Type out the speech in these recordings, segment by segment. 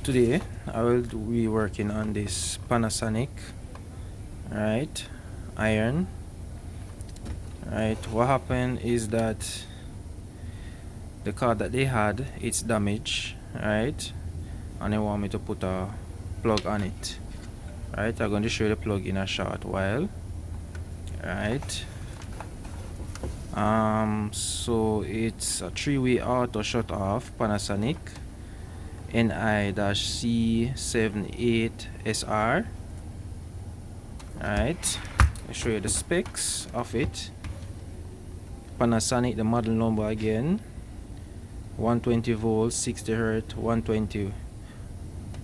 Today I will be working on this Panasonic, right, iron. Right, what happened is that the card that they had, it's damaged, right, and they want me to put a plug on it. Right, I'm going to show you the plug in a short while. Right, so it's a 3-way auto shut off Panasonic NI-C78SR. Right, I'll show you the specs of it. Panasonic, the model number again, 120 volts, 60 hertz, 120,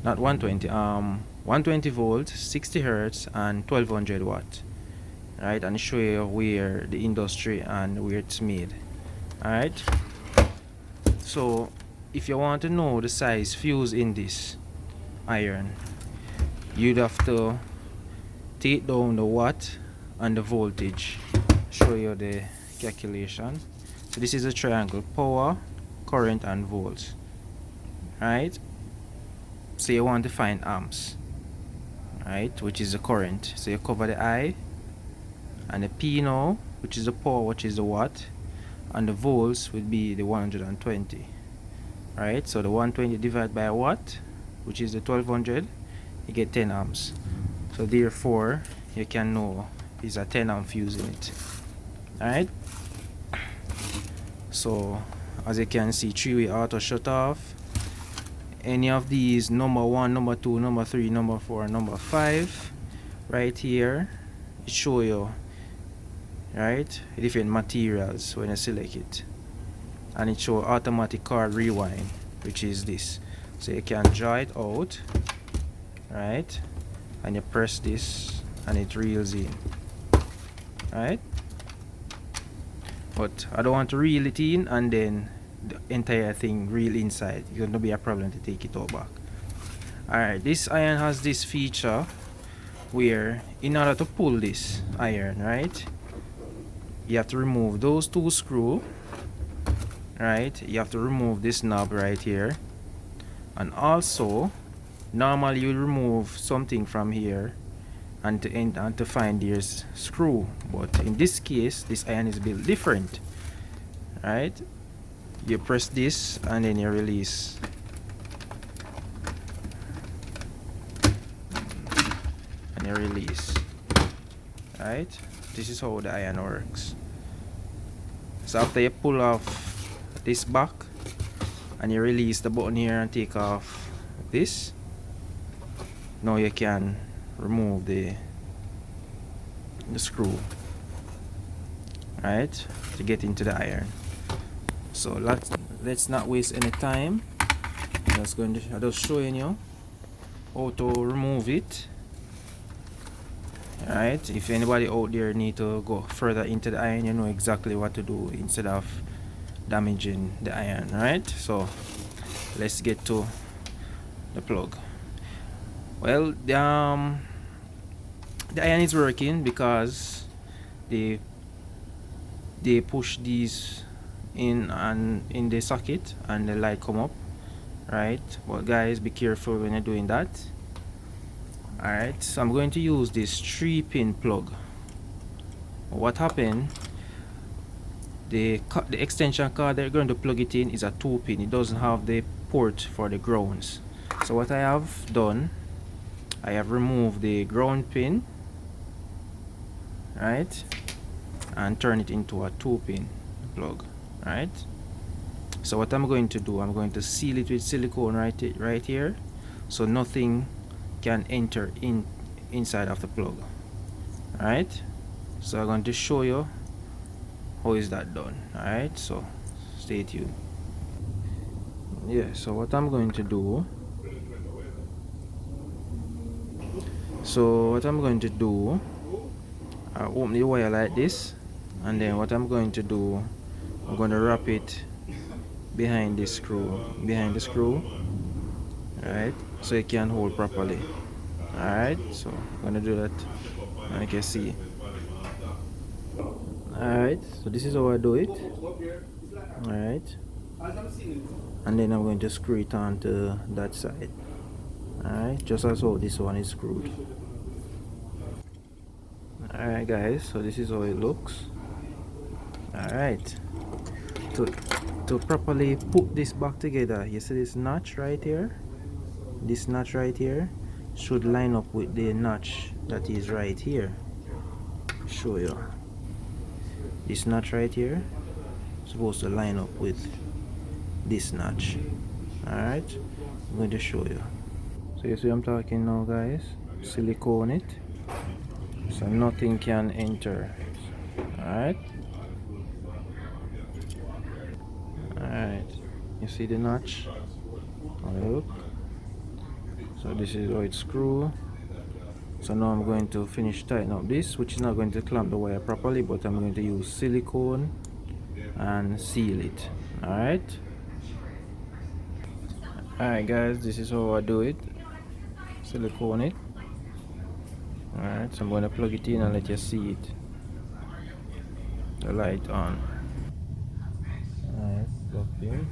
not 120, 120 volts, 60 hertz, and 1200 watt. Right, and show you where the industry and where it's made. Alright, so if you want to know the size fuse in this iron, you'd have to take down the watt and the voltage. Show you the calculation. So this is a triangle: power, current, and volts. Right, so you want to find amps, right, which is the current. So you cover the I, and the P now, which is the power, which is the watt, and the volts would be the 120. Right, so the 120 divided by watt, which is the 1200, you get 10 amps. So therefore you can know there's a 10 amp fuse in it. Alright, so as you can see, 3-way auto shut off. Any of these, number 1, number 2, number 3, number 4, number 5, right here, it show you, right, different materials when you select it, and it show automatic card rewind, which is this. So you can draw it out, right, and you press this and it reels in, right, but I don't want to reel it in and then the entire thing reel inside. It's going to be a problem to take it all back. Alright, this iron has this feature where in order to pull this iron, right, you have to remove those 2 screws, right, you have to remove this knob right here, and also normally you remove something from here and to find this screw, but in this case this iron is built different. Right, you press this and then you release, and you release. Right, this is how the iron works. So after you pull off this back and you release the button here and take off this, now you can remove the screw, right, to get into the iron. So let's not waste any time. I'm just showing you how to remove it. Alright, if anybody out there need to go further into the iron, you know exactly what to do instead of damaging the iron. Right, so let's get to the plug. Well, the iron is working because they push these in and in the socket and the light come up, right, but guys, be careful when you're doing that. Alright, so I'm going to use this 3-pin plug. What happened, the extension cord they're going to plug it in is a 2-pin. It doesn't have the port for the grounds. So what I have done, I have removed the ground pin, right, and turn it into a 2-pin plug. Right, so what I'm going to do, I'm going to seal it with silicone right here, so nothing can enter inside of the plug. Right, so I'm going to show you how is that done. Alright, so stay tuned. Yeah, so what I'm going to do, I open the wire like this, and then what I'm going to do, I'm going to wrap it behind the screw, right, so it can hold properly. Alright, so I'm going to do that, and you can see. Alright, so this is how I do it. Alright, and then I'm going to screw it onto that side. Alright, just as how this one is screwed. Alright guys, so this is how it looks. Alright, to properly put this back together, you see this notch right here? This notch right here should line up with the notch that is right here. Show you. This notch right here supposed to line up with this notch. Alright, I'm going to show you. So you see I'm talking now guys, silicone it so nothing can enter. Alright, you see the notch? Look, so this is how it's screwed. So now I'm going to finish tighten up this, which is not going to clamp the wire properly, but I'm going to use silicone and seal it. Alright guys, this is how I do it. Silicone it. Alright, so I'm going to plug it in and let you see it. The light on. Alright, plug here.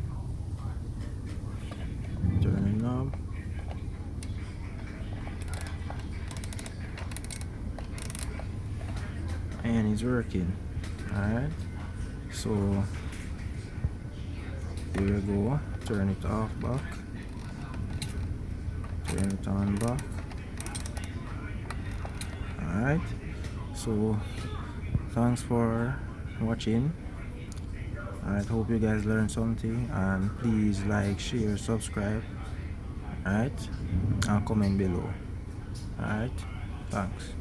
Turn the knob. And it's working. Alright, so here we go. Turn it off back. Turn it on back. Alright, so thanks for watching. I hope you guys learned something, and please like, share, subscribe, alright, and comment below. Alright, thanks.